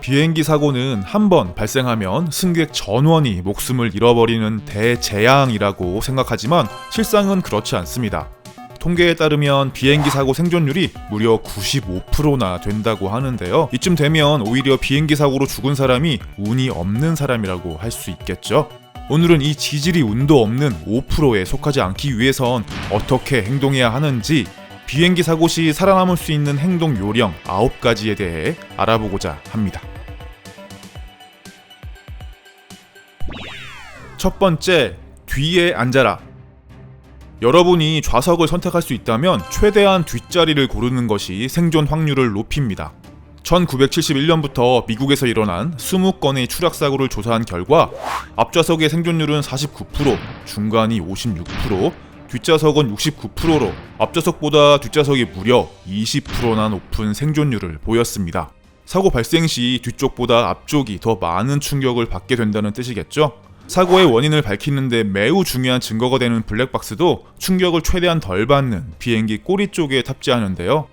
비행기 사고는 한 번 발생하면 승객 전원이 목숨을 잃어버리는 대재앙이라고 생각하지만 실상은 그렇지 않습니다. 통계에 따르면 비행기 사고 생존율이 무려 95%나 된다고 하는데요. 이쯤 되면 오히려 비행기 사고로 죽은 사람이 운이 없는 사람이라고 할 수 있겠죠. 오늘은 이 지질이 운도 없는 5%에 속하지 않기 위해선 어떻게 행동해야 하는지, 비행기 사고 시 살아남을 수 있는 행동 요령 9가지에 대해 알아보고자 합니다. 첫 번째, 뒤에 앉아라. 여러분이 좌석을 선택할 수 있다면 최대한 뒷자리를 고르는 것이 생존 확률을 높입니다. 1971년부터 미국에서 일어난 20건의 추락사고를 조사한 결과 앞좌석의 생존율은 49%, 중간이 56%, 뒷좌석은 69%로 앞좌석보다 뒷좌석이 무려 20%나 높은 생존율을 보였습니다. 사고 발생 시 뒤쪽보다 앞쪽이 더 많은 충격을 받게 된다는 뜻이겠죠? 사고의 원인을 밝히는데 매우 중요한 증거가 되는 블랙박스도 충격을 최대한 덜 받는 비행기 꼬리 쪽에 탑재하는데요.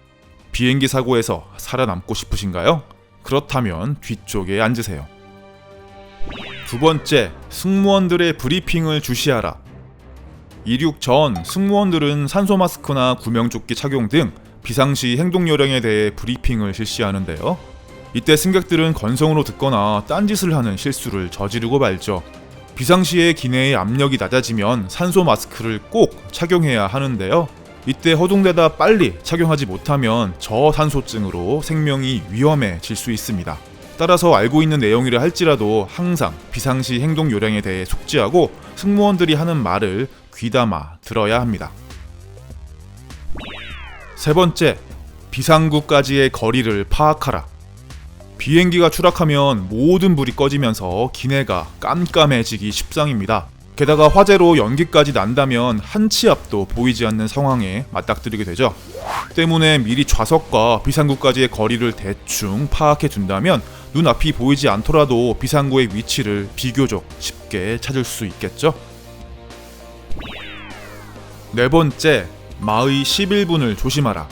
비행기 사고에서 살아남고 싶으신가요? 그렇다면 뒤쪽에 앉으세요. 두 번째, 승무원들의 브리핑을 주시하라. 이륙 전 승무원들은 산소 마스크나 구명조끼 착용 등 비상시 행동 요령에 대해 브리핑을 실시하는데요. 이때 승객들은 건성으로 듣거나 딴짓을 하는 실수를 저지르고 말죠. 비상시에 기내의 압력이 낮아지면 산소 마스크를 꼭 착용해야 하는데요. 이때 허둥대다 빨리 착용하지 못하면 저산소증으로 생명이 위험해질 수 있습니다. 따라서 알고 있는 내용이라 할지라도 항상 비상시 행동 요령에 대해 숙지하고 승무원들이 하는 말을 귀담아 들어야 합니다. 세 번째, 비상구까지의 거리를 파악하라. 비행기가 추락하면 모든 불이 꺼지면서 기내가 깜깜해지기 십상입니다. 게다가 화재로 연기까지 난다면 한 치 앞도 보이지 않는 상황에 맞닥뜨리게 되죠. 때문에 미리 좌석과 비상구까지의 거리를 대충 파악해 둔다면 눈앞이 보이지 않더라도 비상구의 위치를 비교적 쉽게 찾을 수 있겠죠. 네 번째, 마의 11분을 조심하라.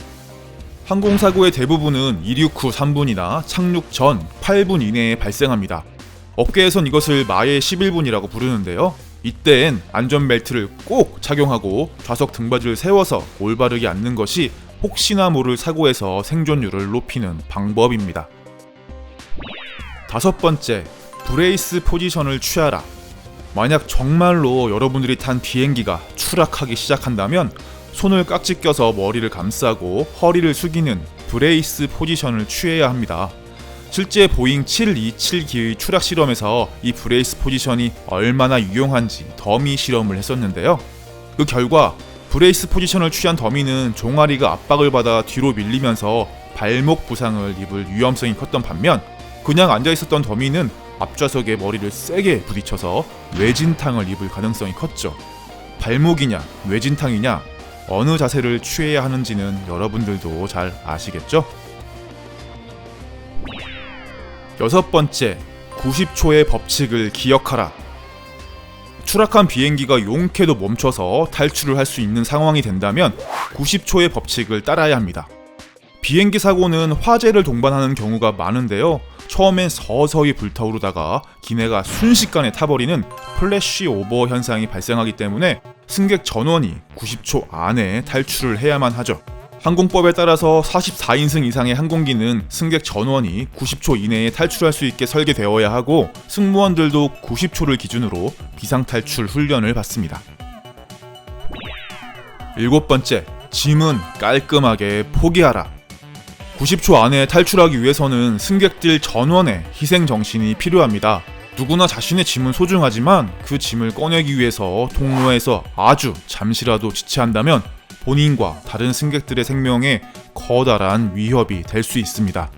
항공사고의 대부분은 이륙 후 3분이나 착륙 전 8분 이내에 발생합니다. 업계에선 이것을 마의 11분이라고 부르는데요. 이때엔 안전벨트를 꼭 착용하고 좌석 등받이를 세워서 올바르게 앉는 것이 혹시나 모를 사고에서 생존율을 높이는 방법입니다. 다섯 번째, 브레이스 포지션을 취하라. 만약 정말로 여러분들이 탄 비행기가 추락하기 시작한다면 손을 깍지 껴서 머리를 감싸고 허리를 숙이는 브레이스 포지션을 취해야 합니다. 실제 보잉 727기의 추락 실험에서 이 브레이스 포지션이 얼마나 유용한지 더미 실험을 했었는데요. 그 결과 브레이스 포지션을 취한 더미는 종아리가 압박을 받아 뒤로 밀리면서 발목 부상을 입을 위험성이 컸던 반면 그냥 앉아있었던 더미는 앞좌석에 머리를 세게 부딪혀서 뇌진탕을 입을 가능성이 컸죠. 발목이냐 뇌진탕이냐 어느 자세를 취해야 하는지는 여러분들도 잘 아시겠죠? 여섯 번째, 90초의 법칙을 기억하라. 추락한 비행기가 용케도 멈춰서 탈출을 할 수 있는 상황이 된다면 90초의 법칙을 따라야 합니다. 비행기 사고는 화재를 동반하는 경우가 많은데요. 처음엔 서서히 불타오르다가 기내가 순식간에 타버리는 플래시 오버 현상이 발생하기 때문에 승객 전원이 90초 안에 탈출을 해야만 하죠. 항공법에 따라서 44인승 이상의 항공기는 승객 전원이 90초 이내에 탈출할 수 있게 설계되어야 하고 승무원들도 90초를 기준으로 비상탈출 훈련을 받습니다. 일곱 번째, 짐은 깔끔하게 포기하라. 90초 안에 탈출하기 위해서는 승객들 전원의 희생정신이 필요합니다. 누구나 자신의 짐은 소중하지만 그 짐을 꺼내기 위해서 통로에서 아주 잠시라도 지체한다면 본인과 다른 승객들의 생명에 커다란 위협이 될 수 있습니다.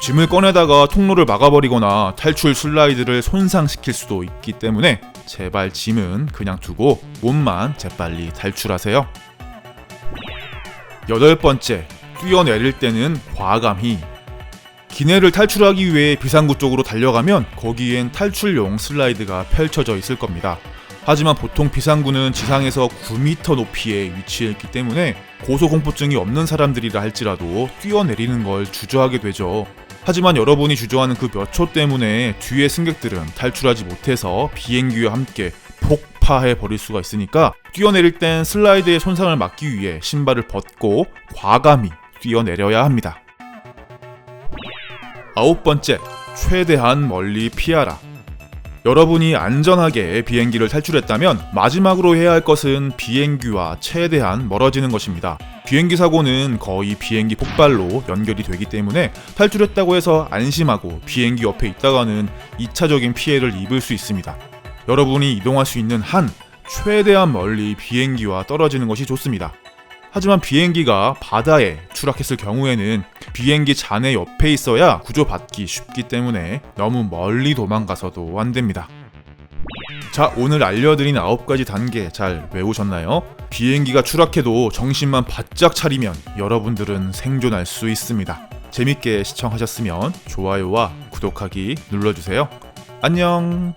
짐을 꺼내다가 통로를 막아버리거나 탈출 슬라이드를 손상시킬 수도 있기 때문에 제발 짐은 그냥 두고 몸만 재빨리 탈출하세요. 여덟 번째, 뛰어내릴 때는 과감히. 기내를 탈출하기 위해 비상구 쪽으로 달려가면 거기엔 탈출용 슬라이드가 펼쳐져 있을 겁니다. 하지만 보통 비상구는 지상에서 9m 높이에 위치해 있기 때문에 고소공포증이 없는 사람들이라 할지라도 뛰어내리는 걸 주저하게 되죠. 하지만 여러분이 주저하는 그 몇 초 때문에 뒤에 승객들은 탈출하지 못해서 비행기와 함께 폭파해 버릴 수가 있으니까 뛰어내릴 땐 슬라이드의 손상을 막기 위해 신발을 벗고 과감히 뛰어내려야 합니다. 9번째, 최대한 멀리 피하라. 여러분이 안전하게 비행기를 탈출했다면 마지막으로 해야 할 것은 비행기와 최대한 멀어지는 것입니다. 비행기 사고는 거의 비행기 폭발로 연결이 되기 때문에 탈출했다고 해서 안심하고 비행기 옆에 있다가는 2차적인 피해를 입을 수 있습니다. 여러분이 이동할 수 있는 한 최대한 멀리 비행기와 떨어지는 것이 좋습니다. 하지만 비행기가 바다에 추락했을 경우에는 비행기 잔해 옆에 있어야 구조받기 쉽기 때문에 너무 멀리 도망가서도 안 됩니다. 자, 오늘 알려드린 9가지 단계 잘 외우셨나요? 비행기가 추락해도 정신만 바짝 차리면 여러분들은 생존할 수 있습니다. 재밌게 시청하셨으면 좋아요와 구독하기 눌러주세요. 안녕!